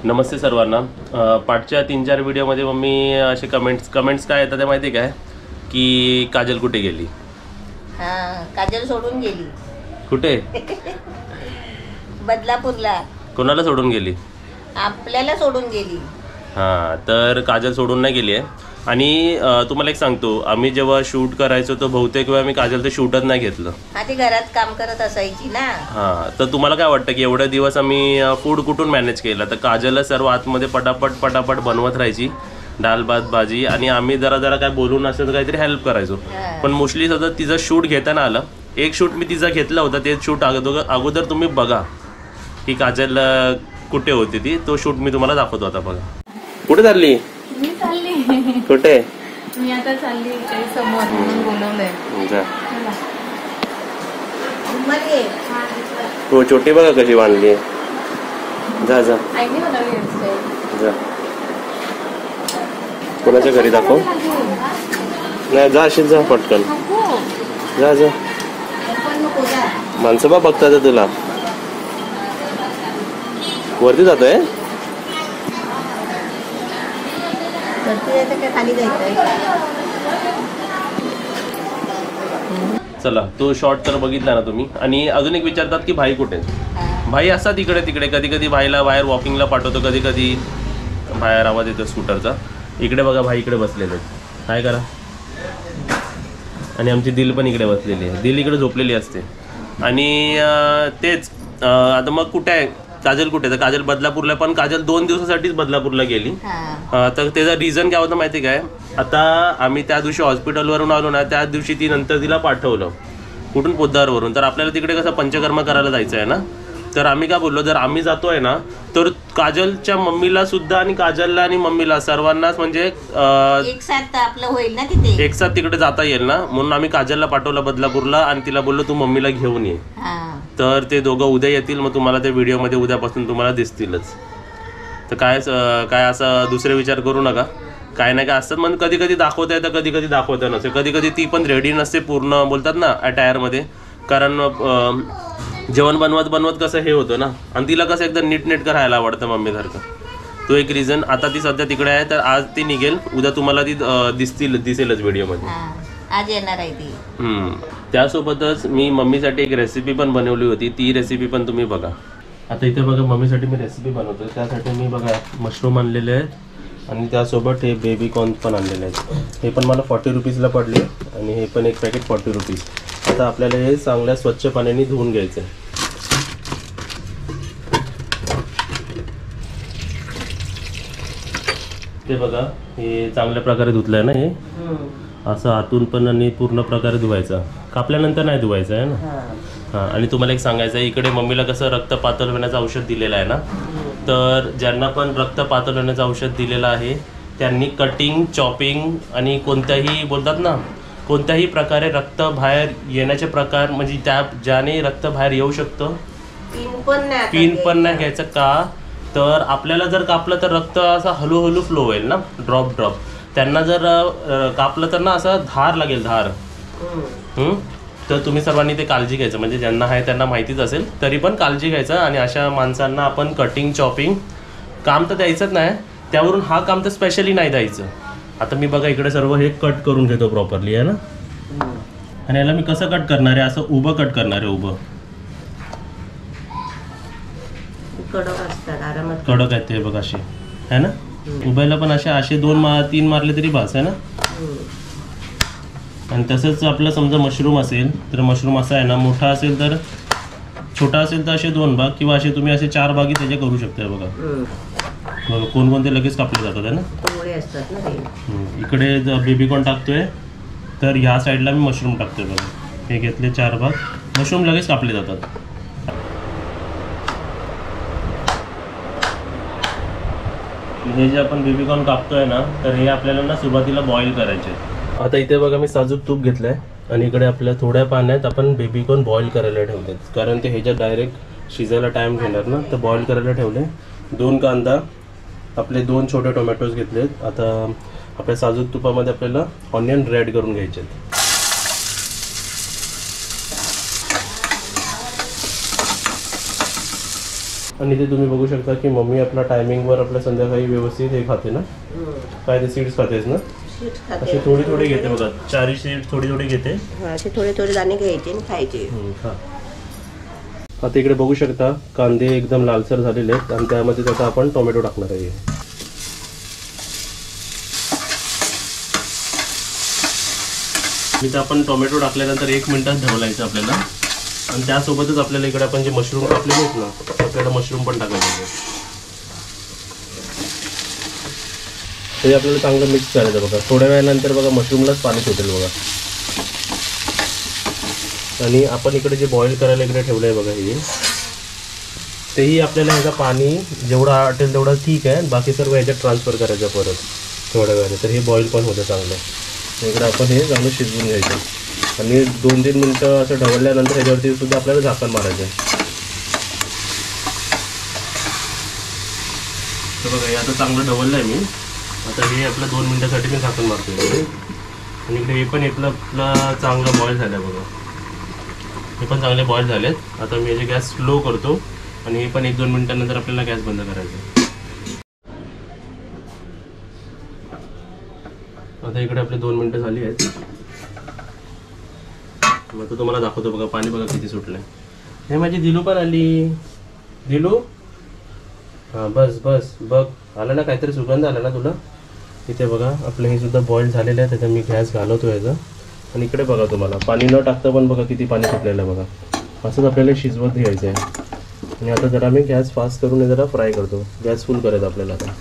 नमस्ते सर्वांना। पाठच्या 3-4 व्हिडिओमध्ये मम्मी असे कमेंट्स काय येतात ते माहिती काय की काजल कुठे गेली? हां, काजल सोडून गेली. कुठे? बदलापूरला. कोणाला सोडून गेली? आपल्याला सोडून गेली. हां, तर काजल सोडून नाही गेली आहे. आणि तुम्हाला एक सांगतो, आम्ही जेव्हा शूट करायचो तो बहुतेक वेळा मी काजलचं शूटच नाही घेतलं. हा, ती घरात काम करत असायची ना. हां, तर तुम्हाला काय वाटतं की एवढे दिवस आम्ही फूड कुठून मॅनेज केलं? तर काजलला सर्व आतमध्ये पटापट बनवत राहायची, डाल भात भाजी, आणि आम्ही जरा काय बोलून असेल तर काहीतरी हेल्प करायचो. पण मोस्टली सतत तिचं शूट घेताना आलं. एक शूट मी तिचा घेतला होता, ते शूट अगोदर तुम्ही बघा की काजल कुठे होती ती. तो शूट मी तुम्हाला दाखवतो आता. बघा कुठे चालली? मी चालली. कुठे? मी आता चालली काही समोर म्हणून बोलवलंय. हो, छोटी बघा कशी बांधली. जा जा आईने मला हेअरस्टाईल. जा. कोणाच्या घरी दाखव? नाही, जा अशीच जा पटकन. जा जा. माणसं बा बघतात तुला. वरती जातोय. खाली जायचंय. चला, तो शॉर्ट तर बघितला ना तुम्ही. आणि अजून एक विचारतात की भाई कुठे? भाई असतात इकडे तिकडे. कधी कधी भाईला बाहेर वॉकिंगला पाठवतो, कधी कधी बाहेर आवाज येतो स्कूटरचा. इकडे बघा, भाई इकडे बसलेले आहेत. काय करा. आणि आमची दिल पण इकडे बसलेली आहे. दिल इकडे झोपलेली असते. आणि तेच आता मग कुठे आहे काजल? कुठे? तर काजल बदलापूरला. पण काजल 2 दिवसासाठीच बदलापूरला गेली. तर त्याचा रिझन काय होतं माहिती काय? आता आम्ही त्या दिवशी हॉस्पिटलवरून आलो ना, त्या दिवशी ती नंतर तिला पाठवलं. कुठून? पोद्दारवरून. तर आपल्याला तिकडे कसं पंचकर्म करायला जायचं आहे ना. तर आम्ही काय बोललो, जर आम्ही जातोय ना तर काजलच्या मम्मीला सुद्धा आणि काजलला आणि मम्मीला सर्वांनाच म्हणजे एक साथ आपलं होईल ना तिथे. एक साथ तिकडे जाता येईल ना, म्हणून आम्ही काजलला पाठवलं बदलापूरला. आणि तिला बोललो तू मम्मीला घेऊन ये. तर ते दोघं उद्या येतील. मग तुम्हाला ते व्हिडिओमध्ये उद्यापासून तुम्हाला दिसतीलच. तर काय असं दुसरे विचार करू नका. काय नाही काय असतात. मग कधी कधी दाखवता येतं, कधी कधी दाखवता नसते. कधी कधी ती पण रेडी नसते पूर्ण, बोलतात ना अटायरमध्ये. कारण जेवण बनवत कसं हे होतं ना. आणि तिला कसं एकदम नीटनेटकं राहायला आवडतं मम्मीसारखं. तो एक रिझन. आता ती सध्या तिकडे आहे, तर आज ती निघेल. उद्या तुम्हाला ती दिसेलच व्हिडिओमध्ये. आज येणार आहे ती. त्यासोबतच मी मम्मीसाठी एक रेसिपी पण बनवली होती. ती रेसिपी पण तुम्ही बघा. आता इथे बघा, मम्मीसाठी मी रेसिपी बनवतो. त्यासाठी मी बघा मशरूम आणलेले आहेत. आणि त्यासोबत हे बेबी कॉर्न पण आणलेले आहेत. हे पण मला 40 रुपीजला पडले. आणि हे पण एक पॅकेट 40 रुपीज. आता आपल्याला हे चांगल्या स्वच्छ पाण्याने धुवून घ्यायचं आहे. ते बघा, हे चांगल्या प्रकारे धुतलंय ना. हे असं आतून पण आणि पूर्ण प्रकारे धुवायचं. कापल्यानंतर नाही धुवायचं आहे ना. हां, आणि तुम्हाला एक सांगायचं आहे, इकडे मम्मीला कसं रक्त पातळ होण्याचं औषध दिलेलं आहे ना. तर ज्यांना पण रक्त पातळ होण्याचं औषध दिलेलं आहे त्यांनी कटिंग, चॉपिंग आणि कोणत्याही बोलतात ना, कोणत्याही प्रकारे रक्त बाहेर येण्याचे प्रकार, म्हणजे ज्याने रक्त बाहेर येऊ शकतं, पिन पण नाही घ्यायचं. का तर आपल्याला जर कापलं तर रक्त असं हळूहळू फ्लो होईल ना, ड्रॉप. त्यांना जर कापलं तर ना असं धार लागेल, धार. तर तुम्ही सर्वांनी ते काळजी घ्यायचं. म्हणजे ज्यांना आहे त्यांना माहितीच असेल, तरी पण काळजी घ्यायचं. आणि अशा माणसांना आपण कटिंग, चॉपिंग काम तर द्यायचंच नाही. त्यावरून हा काम तर स्पेशली नाही द्यायचं. आता मी बघा इकडे सर्व हे कट करून घेतो प्रॉपरली आहे ना. आणि याला मी कसं कट करणार आहे? असं उभं कट करणार आहे. उभं कडक असतात, आरामात कडक आहेत ते बघा, असे आहे ना. उभ्याला पण असे 2-3 मारले तरी बास आहे ना. आणि तसंच आपलं समजा मशरूम असेल तर मशरूम असा आहे ना, मोठा असेल तर छोटा असेल तर असे 2 भाग, किंवा असे तुम्ही असे 4 भागी त्याचे करू शकता. बघा बघा, कोणकोणते लगेच कापले जातात आहे ना. इकडे बेबीकॉर्न टाकतोय, तर ह्या साईडला मी मशरूम टाकतोय. बघा, हे घेतले 4 भाग. मशरूम लगेच कापले जातात. हे जे आपण बेबीकॉर्न कापतोय ना, तर हे आपल्याला ना सुरुवातीला बॉईल करायचे. आता इथे बघा मी साजूक तूप घेतलंय. आणि इकडे आपल्या थोड्या पाण्यात आपण बेबीकॉर्न बॉईल करायला ठेवले, कारण ते ह्याच्यात डायरेक्ट शिजायला टाइम घेणार ना. तर बॉईल करायला ठेवले. 2 कांदा, आपले 2 छोटे टोमॅटोज घेतलेत. आता आपल्या साजूक तुपामध्ये आपल्याला ऑनियन रेड करून घ्यायचे. आणि ते तुम्ही बघू शकता की मम्मी आपला टायमिंगवर आपल्या संध्याकाळी व्यवस्थित हे खाते ना, काय ते सीड्स खातेस ना, शीट खाते. असे थोडी थोडी घेते बघा, 4 सीड्स थोडी थोडी घेते. हा, असे थोडे थोडे दाणे घ्यायचे आणि खायचे. हा. आता इकडे बघू शकता कांदे एकदम लालसर झालेले आहेत आणि त्यामध्ये आता आपण टोमॅटो टाकणार आहे. इथे आपण टोमॅटो टाकल्यानंतर 1 मिनिटात ढवलायचं आपल्याला, आणि त्यासोबतच आपल्याला इकडे आपण जे मशरूम कापलेले आहेत ना, आपल्याला मशरूम पण टाकायचे. ते आपल्याला चांगलं मिक्स करायचं बघा. थोड्या वेळानंतर बघा मशरूमलाच पाणी सुटेल बघा. आणि आपण इकडे जे बॉईल करायला इकडे ठेवलं आहे बघा, हे तेही आपल्याला ह्याचं पाणी जेवढं आटेल तेवढं ठीक आहे, बाकी सर्व ह्याच्यात ट्रान्सफर करायचं परत थोड्या वेळाने, तर हे बॉईल पण होतं चांगलं. इकडे आपण हे चांगलं शिजवून घ्यायचं आणि 2-3 मिनटं असं ढवळल्यानंतर ह्याच्यावरती सुद्धा आपल्याला झाकण मारायचं आहे. तर बघा हे आता चांगलं ढवळलं आहे मी. आता हे आपलं 2 मिनटासाठी मी झाकण मारतो इकडे, आणि इकडे हे पण आपलं चांगलं बॉईल झालं आहे बघा. हे पण चांगले बॉईल झालेत. आता मी याचे गॅस स्लो करतो आणि हे पण 1-2 मिनटानंतर आपल्याला गॅस बंद करायचा. आता इकडे आपले 2 मिनटं झाली आहेत. मग आता तुम्हाला दाखवतो बघा, पाणी बघा किती सुटलंय. हे माझी दिलू पण आली. दिलू, हां बस बस बघ, आला ना काहीतरी सुगंध आला ना तुला. इथे बघा आपलं हे सुद्धा बॉईल झालेलं आहे. त्याचा मी गॅस घालवतो याचा, आणि इकडे बघा तुम्हाला पाणी न टाकता पण बघा किती पाणी सुटलेलं आहे बघा. असंच आपल्याला शिजवत घ्यायचं आहे. आणि आता जरा मी गॅस फास्ट करून जरा फ्राय करतो. गॅस फुल करायचं आपल्याला आता.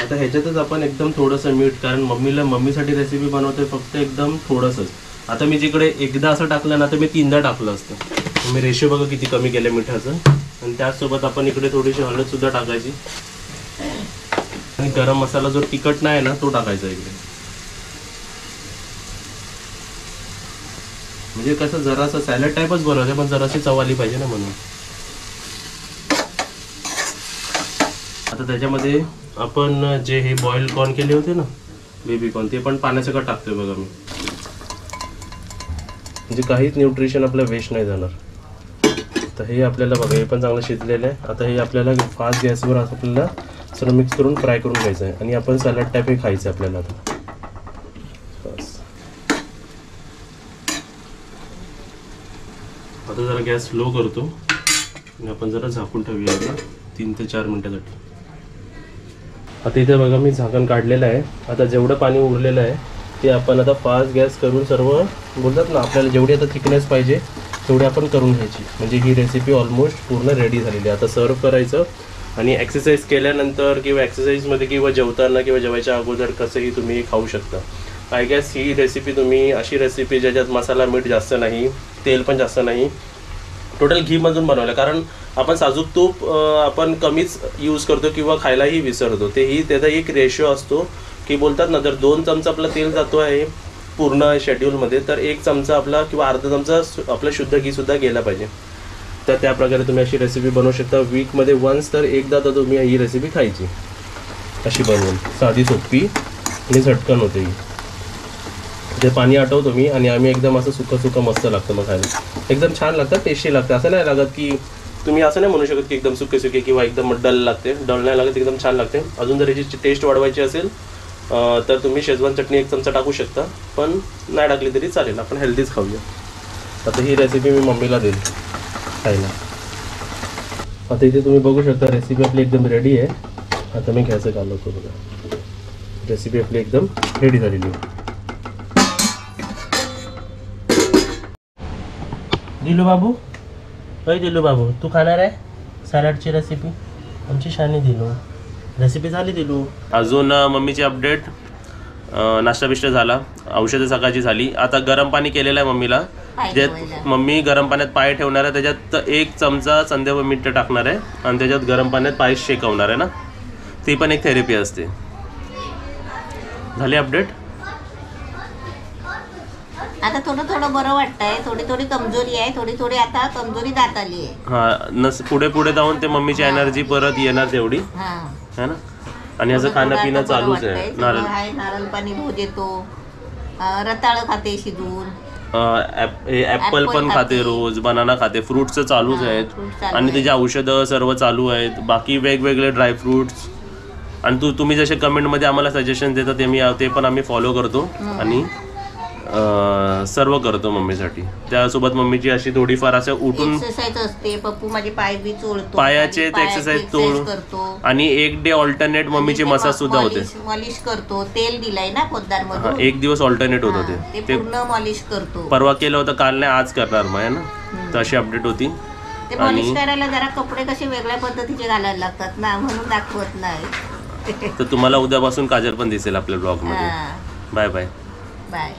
आता ह्याच्यातच आपण एकदम थोडंसं मीठ, कारण मम्मीसाठी रेसिपी बनवते फक्त एकदम थोडंसंच. आता मी जिकडे एकदा असं टाकलं ना तर मी 3दा टाकलं असतं. मी रेशो बघा किती कमी केलं मिठाचं. आणि त्याचसोबत आपण इकडे थोडीशी हळदसुद्धा टाकायची, आणि गरम मसाला जो तिखट नाही ना तो टाकायचा इकडे. म्हणजे कसं जरासं सॅलड टाईपच बनवायचं, पण जराशी चव आली पाहिजे ना म्हणून. आता त्याच्यामध्ये आपण जे हे बॉईल कॉर्न केले होते ना, बेबी कॉर्न, ते पण पाण्यासकट टाकतोय बघा मी. म्हणजे काहीच न्यूट्रिशन आपलं वेस्ट नाही जाणार. तर हे आपल्याला बघा हे पण चांगलं शिजलेलं आहे. आता हे आपल्याला फास्ट गॅसवर आपल्याला सर्व मिक्स करून फ्राय करून घ्यायचं आहे, आणि आपण सॅलड टाईप हे खायचं आपल्याला आता. बस आता जरा गॅस स्लो करतो आणि आपण जरा झाकून ठेवूया 3 ते 4 मिनटासाठी. आता इथे बघा मी झाकण काढलेलं आहे. आता जेवढं पाणी उरलेलं आहे ते आपण आता फास्ट गॅस करून सर्व बोलतात ना, आपल्याला जेवढी आता थिकनेस पाहिजे तेवढी आपण करून घ्यायची. म्हणजे ही रेसिपी ऑलमोस्ट पूर्ण रेडी झालेली आहे. आता सर्व करायचं, आणि एक्सरसाइज केल्यानंतर किंवा एक्सरसाइजमध्ये किंवा जेवताना किंवा जेवायच्या अगोदर कसंही तुम्ही खाऊ शकता. आय गॅस ही रेसिपी तुम्ही अशी रेसिपी ज्याच्यात मसाला मीठ जास्त नाही, तेल पण जास्त नाही, टोटल घीमधून बनवलं. कारण आपण साजूक तूप आपण कमीच यूज करतो किंवा खायलाही विसरतो. तेही त्याचा एक रेशो असतो की बोलतात ना, जर 2 चमचा आपलं तेल जातो आहे पूर्ण शेड्यूलमध्ये, तर 1 चमचा आपला किंवा अर्धा चमचा आपलं शुद्ध घीसुद्धा गेला पाहिजे. तर त्या प्रकारे तुम्ही अशी रेसिपी बनवू शकता. वीकमध्ये वन्स तर एकदा तर तुम्ही ही रेसिपी खायची अशी बनवून. साधी सोपी आणि झटकन होते ही. ते पाणी आठवतो मी, आणि आम्ही एकदम असं सुकं मस्त लागतं मग खायला. एकदम छान लागतं, टेस्टी लागतं. असं नाही लागत की तुम्ही असं नाही म्हणू शकत की एकदम सुके किंवा एकदम डल लागते. डल नाही लागत, एकदम छान लागते. अजून जर याची टेस्ट वाढवायची असेल तर तुम्ही शेजवान चटणी 1 चमचा टाकू शकता, पण नाही टाकली तरी चालेल. आपण हेल्दीच खाऊया. आता ही रेसिपी मी मम्मीला देईल खायला. आता इथे तुम्ही बघू शकता रेसिपी आपली एकदम रेडी आहे. आता मी घ्यायचं घालवतो बघा. रेसिपी आपली एकदम रेडी झालेली आहे. दिलू बाबू, होय दिलू बाबू, तू खाणार आहे सॅलडची रेसिपी? आमची शानी दिलू, रेसिपी झाली दिलू. अजून मम्मीची अपडेट, नाश्ता बिष्टा झाला, औषधं सकाळची झाली. आता गरम पाणी केलेलं आहे मम्मीला. ज्यात मम्मी गरम पाण्यात पाय ठेवणार आहे, त्याच्यात 1 चमचा संदेव मीठ टाकणार आहे, आणि त्याच्यात गरम पाण्यात पाय शेकवणार आहे ना. ती पण एक थेरपी असते. झाली अपडेट. आता थोडं बरं वाटतंय. थोडी कमजोरी आहे, थोडी आता कमजोरी दात आली आहे. हा, पुढे जाऊन ते मम्मीची एनर्जी परत येणार तेवढी है ना. आणि असं खाणं पिणं चालूच आहे. नारळ पाणी रोज येतो, रताळं खाते शिजवून. ऍपल पण Apple खाते खाते. रोज, बनाना खाते, फ्रुट्स चालूच हा, आहेत fruits चालू आणि आहेत. त्याची औषधं सर्व चालू आहेत, बाकी वेगवेगळे ड्रायफ्रुट्स. आणि तुम्ही जसे कमेंटमध्ये आम्हाला सजेशन देता ते पण आम्ही फॉलो करतो आणि सर्व करतो मम्मीसाठी. त्यासोबत मम्मीची अशी थोडीफार असं उठून एक्सरसाइज असते. पप्पू माझे पाय बी चोळतो, पायाचे आणि पायाची एक्सरसाइज exercise तोड करतो. आणि एक डे ऑल्टरनेट मम्मीचे मसाज सुद्धा होते. मॉलिश करतो. तेल दिलाय ना पोद्दार हा, मधून, एक दिवस ऑल्टरनेट होत होते. ते ते पूर्ण मॉलिश करतो. परवा केलं होतं, काल नाही आज करणार मग आहे ना, तर अशी अपडेट होती. ते मॉलिश करायला जरा कपडे कसे वेगळ्या पद्धतीचे घालायला लागतात ना, म्हणून दाखवत नाही. तर तुम्हाला उद्यापासून काजल पण दिसेल आपल्या ब्लॉग मध्ये. हा, बाय बाय. बाय.